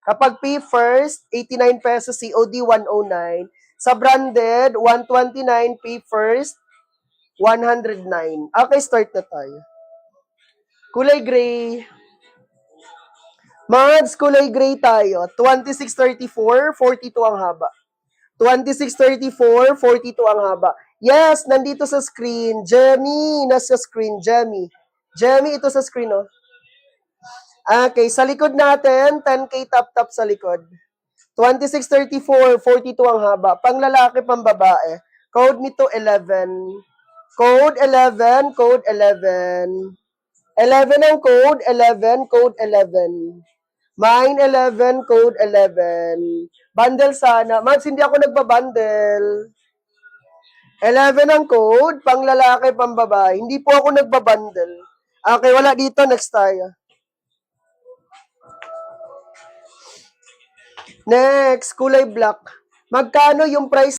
Kapag P first, 89 pesos, COD 109. Sa branded, 129, P first, 109. Okay, start na tayo. Kulay gray. Mads, kulay gray tayo. 2634, 42 ang haba. 2634, 42 ang haba. Yes, nandito sa screen. Jemmy, nasa screen. Jemmy. Jemmy, ito sa screen, oh. Okay, sa likod natin, 10K tap-tap sa likod. 2634, 42 ang haba. Pang lalaki, pang babae. Code nito 11. Code 11, code 11. 11 ang code, 11, code 11. Mine 11, code 11. Bundle sana. Mads, hindi ako nagbabundle. 11 ang code, pang lalaki, pang babae. Hindi po ako nagbabundle. Okay, wala dito. Next tayo. Next, kulay black. Magkano yung price